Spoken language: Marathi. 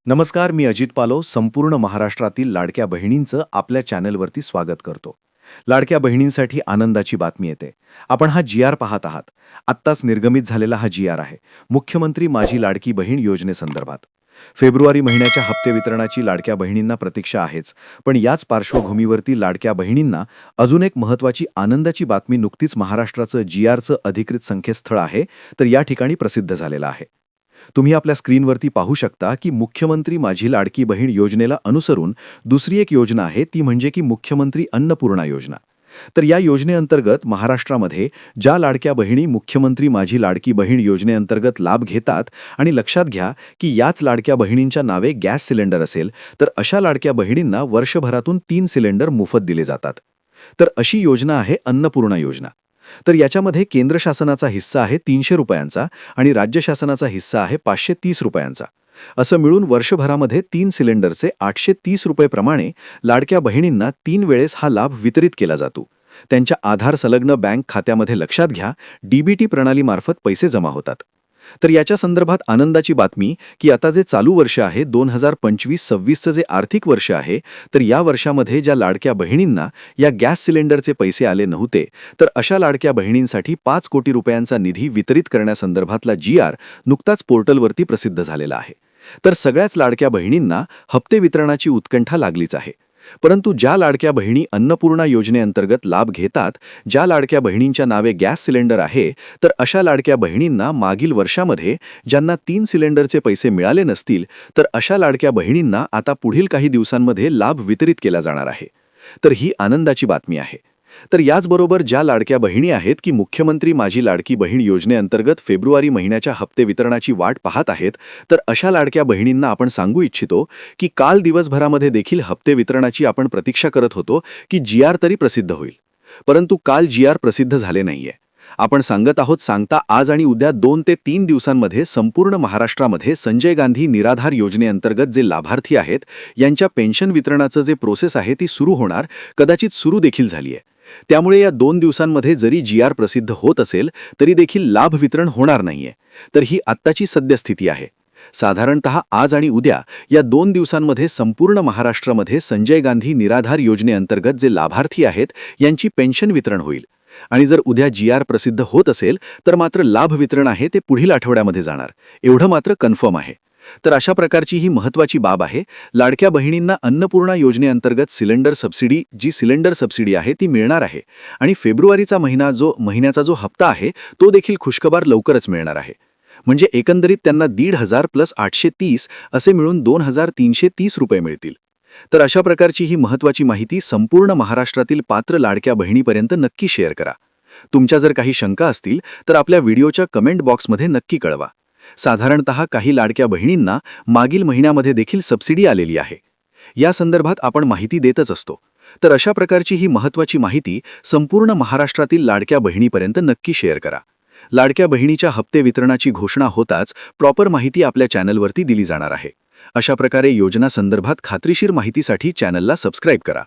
नमस्कार, मी अजित पालोव संपूर्ण महाराष्ट्रातील लाडक्या बहिणींचं आपल्या चॅनलवरती स्वागत करतो. लाडक्या बहिणींसाठी आनंदाची बातमी येते. आपण हा जी.आर. पाहत आहात. आत्ताच निर्गमित झालेला हा जी.आर. आहे मुख्यमंत्री माझी लाडकी बहीण योजनेसंदर्भात. फेब्रुवारी महिन्याच्या हप्ते वितरणाची लाडक्या बहिणींना प्रतीक्षा आहेच, पण याच पार्श्वभूमीवरती लाडक्या बहिणींना अजून एक महत्त्वाची आनंदाची बातमी नुकतीच महाराष्ट्राचं जी.आर.चं अधिकृत संकेतस्थळ आहे तर या ठिकाणी प्रसिद्ध झालेलं आहे. तुम्ही आपल्या स्क्रीनवरती पाहू शकता की मुख्यमंत्री माझी लाडकी बहीण योजनेला अनुसरून दुसरी एक योजना आहे, ती म्हणजे की मुख्यमंत्री अन्नपूर्णा योजना. तर या योजनेअंतर्गत महाराष्ट्रामध्ये ज्या लाडक्या बहिणी मुख्यमंत्री माझी लाडकी बहीण योजनेअंतर्गत लाभ घेतात, आणि लक्षात घ्या की याच लाडक्या बहिणींच्या नावे गॅस सिलेंडर असेल, तर अशा लाडक्या बहिणींना वर्षभरातून 3 सिलेंडर मोफत दिले जातात. तर अशी योजना आहे अन्नपूर्णा योजना. तर याच्यामध्ये केंद्र शासनाचा हिस्सा आहे 300 रुपयांचा आणि राज्य शासनाचा हिस्सा आहे 530 रुपयांचा. असं मिळून वर्षभरामध्ये 3 सिलेंडरचे 830 रुपये प्रमाणे लाडक्या बहिणींना 3 वेळेस हा लाभ वितरित केला जातो. त्यांच्या आधार संलग्न बँक खात्यामध्ये लक्षात घ्या डीबीटी प्रणालीमार्फत पैसे जमा होतात. तर याच्या संदर्भात आनंदाची बातमी की आता जे चालू वर्ष आहे 2025-26चं जे आर्थिक वर्ष आहे, तर या वर्षामध्ये ज्या लाडक्या बहिणींना या गॅस सिलेंडरचे पैसे आले नव्हते, तर अशा लाडक्या बहिणींसाठी 5 कोटी रुपयांचा निधी वितरित करण्यासंदर्भातला जी.आर. नुकताच पोर्टलवरती प्रसिद्ध झालेला आहे. तर सगळ्याच लाडक्या बहिणींना हप्ते वितरणाची उत्कंठा लागलीच आहे. परंतु ज्या लाडक्या बहिणी अन्नपूर्णा योजनेअंतर्गत लाभ घेतात, ज्या लाडक्या बहिणींच्या नावे गॅस सिलेंडर आहे, तर अशा लाडक्या बहिणींना मागील वर्षामध्ये ज्यांना 3 सिलेंडरचे पैसे मिळाले नसतील, तर अशा लाडक्या बहिणींना आता पुढील काही दिवसांमध्ये लाभ वितरित केला जाणार आहे. तर ही आनंदाची बातमी आहे. तर याचबरोबर ज्या लाडक्या बहिणी आहेत की मुख्यमंत्री माझी लाडकी बहीण योजनेअंतर्गत फेब्रुवारी महिन्याच्या हप्ते वितरणाची वाट पाहत आहेत, तर अशा लाडक्या बहिणींना आपण सांगू इच्छितो की काल दिवसभरामध्ये देखील हप्ते वितरणाची आपण प्रतीक्षा करत होतो की जी.आर. तरी प्रसिद्ध होईल. परंतु काल जी.आर. प्रसिद्ध झाले नाहीये. आपण सांगत आहोत सांगता आज आणि उद्या 2 ते 3 दिवसांमध्ये संपूर्ण महाराष्ट्रामध्ये संजय गांधी निराधार योजनेअंतर्गत जे लाभार्थी आहेत यांच्या पेन्शन वितरणाचं जे प्रोसेस आहे ती सुरू होणार, कदाचित सुरू देखील झाली आहे. त्यामुळे या 2 दिवसांमध्ये जरी जी.आर. प्रसिद्ध होत असेल तरी देखील लाभ वितरण होणार नाहीये. तर ही आत्ताची सद्यस्थिती आहे. साधारणतः आज आणि उद्या या 2 दिवसांमध्ये संपूर्ण महाराष्ट्रामध्ये संजय गांधी निराधार योजनेअंतर्गत जे लाभार्थी आहेत यांची पेन्शन वितरण होईल. आणि जर उद्या जी.आर. प्रसिद्ध होत असेल तर मात्र लाभ वितरण आहे ते पुढील आठवड्यामध्ये जाणार, एवढं मात्र कन्फर्म आहे. तर अशा प्रकारची ही महत्त्वाची बाब आहे. लाडक्या बहिणींना अन्नपूर्णा योजनेअंतर्गत सिलेंडर सबसिडी आहे ती मिळणार आहे. आणि फेब्रुवारीचा महिन्याचा जो हप्ता आहे तो देखील खुशखबर लवकरच मिळणार आहे. म्हणजे एकंदरीत त्यांना 1,500 + 830 असे मिळून 2,330 रुपये मिळतील. तर अशा प्रकारची ही महत्त्वाची माहिती संपूर्ण महाराष्ट्रातील पात्र लाडक्या बहिणीपर्यंत नक्की शेअर करा. तुमच्या जर काही शंका असतील तर आपल्या व्हिडिओच्या कमेंट बॉक्समध्ये नक्की कळवा. साधारणतः काही लाडक्या बहिणींना मागील महिन्यामध्ये देखील सबसिडी आलेली आहे. या संदर्भात आपण माहिती देतच असतो. तर अशा प्रकारची ही महत्त्वाची माहिती संपूर्ण महाराष्ट्रातील लाडक्या बहिणीपर्यंत नक्की शेअर करा. लाडक्या बहिणीच्या हप्ते वितरणाची घोषणा होताच प्रॉपर माहिती आपल्या चॅनलवरती दिली जाणार आहे. अशा प्रकारे योजना संदर्भात खात्रीशीर माहितीसाठी चॅनलला सबस्क्राईब करा.